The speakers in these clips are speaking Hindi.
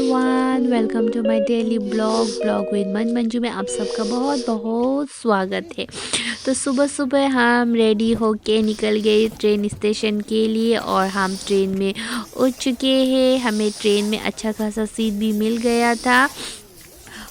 Everyone, welcome to my daily blog with Manju में आप सबका बहुत बहुत स्वागत है। तो सुबह सुबह हम रेडी होके निकल गए ट्रेन स्टेशन के लिए और हम ट्रेन में उठ चुके हैं। हमें ट्रेन में अच्छा खासा सीट भी मिल गया था।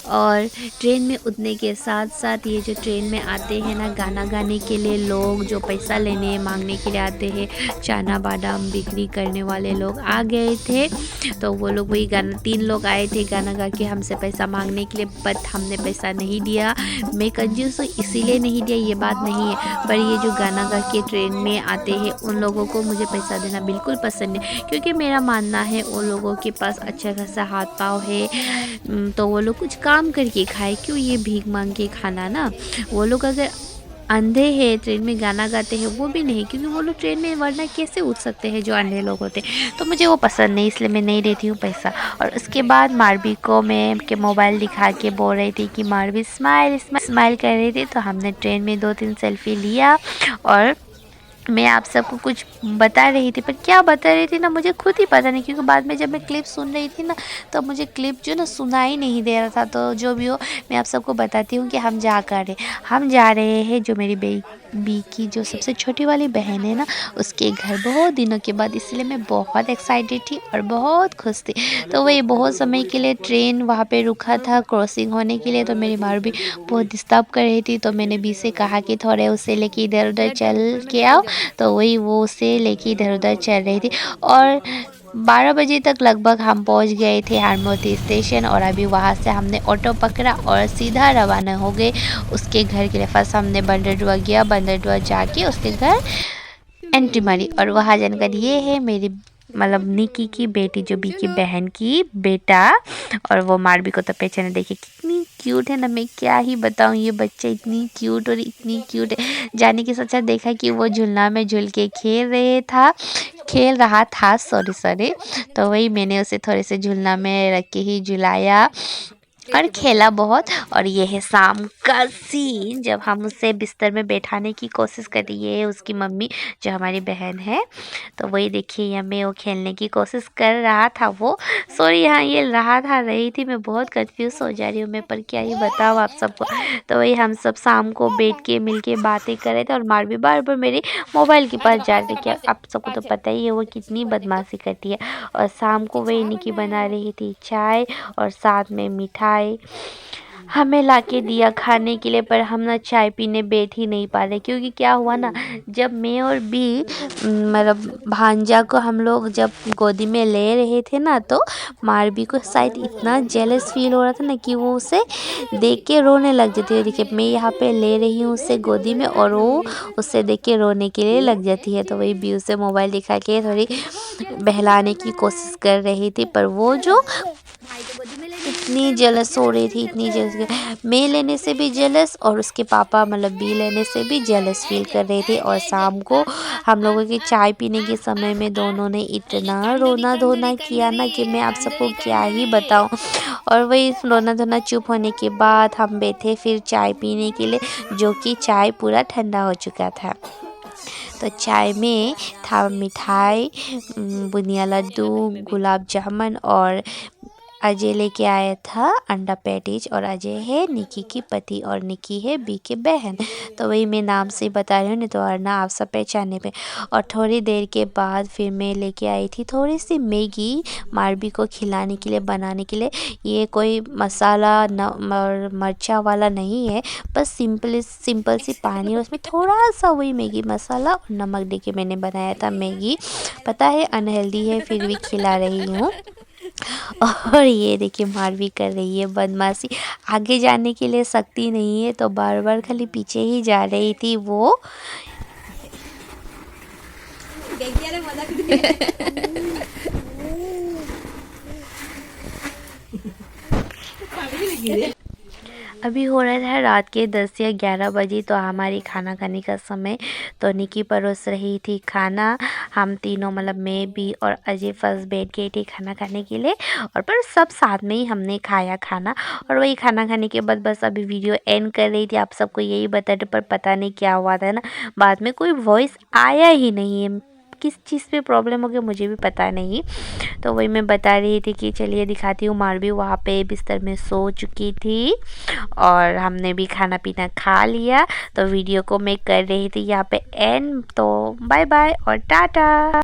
और ट्रेन में उतरने के साथ साथ ये जो ट्रेन में आते हैं ना गाना गाने के लिए लोग, जो पैसा लेने मांगने के लिए आते हैं, चना बादाम बिक्री करने वाले लोग आ गए थे। तो वो लोग वही गाना, 3 लोग आए थे गाना गा के हमसे पैसा मांगने के लिए, बट हमने पैसा नहीं दिया। मैं कंजूस हूँ इसीलिए नहीं दिया, ये बात नहीं है, पर ये जो गाना गा के ट्रेन में आते हैं उन लोगों को मुझे पैसा देना बिल्कुल पसंद नहीं, क्योंकि मेरा मानना है उन लोगों के पास अच्छा खासा हाथ पाँव है। तो वो लोग कुछ काम करके खाए, क्यों ये भीख मांग के खाना ना। वो लोग अगर अंधे हैं ट्रेन में गाना गाते हैं वो भी नहीं, क्योंकि वो लोग ट्रेन में वरना कैसे उठ सकते हैं जो अंधे लोग होते हैं। तो मुझे वो पसंद नहीं, इसलिए मैं नहीं देती हूँ पैसा। और उसके बाद मारवी को मैं के मोबाइल दिखा के बोल रही थी कि मारवी स्माइल स्माइल कर रही थी। तो हमने ट्रेन में 2-3 सेल्फी लिया और मैं आप सबको कुछ बता रही थी, पर क्या बता रही थी ना मुझे खुद ही पता नहीं, क्योंकि बाद में जब मैं क्लिप सुन रही थी ना तो मुझे क्लिप जो ना सुनाई नहीं दे रहा था। तो जो भी हो मैं आप सबको बताती हूँ कि हम हम जा रहे हैं जो मेरी बी की जो सबसे छोटी वाली बहन है ना उसके घर, बहुत दिनों के बाद, इसलिए मैं बहुत एक्साइटेड थी और बहुत खुश थी। तो वही बहुत समय के लिए ट्रेन वहाँ पे रुका था क्रॉसिंग होने के लिए। तो मेरी माँ भी बहुत डिस्टर्ब कर रही थी, तो मैंने बी से कहा कि थोड़े उसे लेके इधर उधर चल के आओ। तो वही वो उसे लेके इधर उधर चल रही थी। और 12 बजे तक लगभग हम पहुंच गए थे हरमोती स्टेशन। और अभी वहां से हमने ऑटो पकड़ा और सीधा रवाना हो गए उसके घर के लिए। फर्स्ट हमने बंदरडुआ गया, बंदरडुआ जाके उसके घर एंट्री मारी। और वहाँ जानकर ये है मेरी मतलब निकी की बेटी, जो बी की बहन की बेटा। और वो मारवी को तो पहचाने, देखिए कितनी क्यूट है ना, मैं क्या ही बताऊँ, ये बच्चा इतनी क्यूट और इतनी क्यूट है। जाने के सच्चा देखा कि वो झूलना में झूल के खेल रहा था सॉरी। तो वही मैंने उसे थोड़े से झूलना में रख के ही झुलाया और खेला बहुत। और ये है शाम का सीन, जब हम उसे बिस्तर में बैठाने की कोशिश कर रही है उसकी मम्मी, जो हमारी बहन है। तो वही देखिए यहाँ में वो खेलने की कोशिश कर रहा था, वो सॉरी यहाँ ये रही थी, मैं बहुत कंफ्यूज हो जा रही हूँ मैं, पर क्या ही बताऊँ आप सबको। तो वही हम सब शाम को बैठ के मिल के बातें कर रहे थे और मारवी बार बार मेरे मोबाइल के पास जा रही थी। आप सबको तो पता ही है वो कितनी बदमाशी करती है। और शाम को वही निकी बना रही थी चाय और साथ में मिठाई हमें लाके दिया खाने के लिए, पर हम ना चाय पीने बैठ ही नहीं पा रहे, क्योंकि क्या हुआ ना, जब मैं और भी मतलब भांजा को हम लोग जब गोदी में ले रहे थे ना, तो मारवी को शायद इतना जेलस फील हो रहा था ना कि वो उसे देख के रोने लग जाती है। देखिए मैं यहाँ पे ले रही हूँ उसे गोदी में और वो उससे देख के रोने के लिए लग जाती है। तो वही भी उसे मोबाइल दिखा के थोड़ी बहलाने की कोशिश कर रही थी, पर वो जो इतनी जेलस हो रही थी, इतनी जेलस, मैं लेने से भी जेलस और उसके पापा मतलब बी लेने से भी जेलस फील कर रहे थे। और शाम को हम लोगों की चाय पीने के समय में दोनों ने इतना रोना धोना किया ना कि मैं आप सबको क्या ही बताऊं। और वही रोना धोना चुप होने के बाद हम बैठे फिर चाय पीने के लिए, जो कि चाय पूरा ठंडा हो चुका था। तो चाय में था मिठाई, बुनिया लड्डू, गुलाब जामुन, और अजय लेके आया था अंडा पैटीज। और अजय है निकी की पति और निकी है बी के बहन। तो वही मैं नाम से बता रही हूँ, नहीं तो वरना आप सब पहचाने पे। और थोड़ी देर के बाद फिर मैं लेके आई थी थोड़ी सी मैगी मारवी को खिलाने के लिए, बनाने के लिए। ये कोई मसाला मर्चा वाला नहीं है, बस सिंपल सी पानी और उसमें थोड़ा सा वही मैगी मसाला और नमक दे के मैंने बनाया था मैगी। पता है अनहेल्दी है, फिर भी खिला रही हूँ। और ये देखिए मारवी कर रही है बदमाशी, आगे जाने के लिए शक्ति नहीं है, तो बार बार खाली पीछे ही जा रही थी वो। अभी हो रहा था रात के 10 या 11 बजे, तो हमारी खाना खाने का समय। तो निकी परोस रही थी खाना, हम तीनों मतलब मैं भी और अजय फर्स्ट बैठ गए थे खाना खाने के लिए। और पर सब साथ में ही हमने खाया खाना। और वही खाना खाने के बाद बस अभी वीडियो एंड कर रही थी, आप सबको यही बता रहे, पर पता नहीं क्या हुआ था ना, बाद में कोई वॉइस आया ही नहीं है। किस चीज़ पे प्रॉब्लम हो गया मुझे भी पता नहीं। तो वही मैं बता रही थी कि चलिए दिखाती हूँ। मारवी वहाँ पे बिस्तर में सो चुकी थी और हमने भी खाना पीना खा लिया। तो वीडियो को मैं कर रही थी यहाँ पे एंड। तो बाय बाय और टाटा।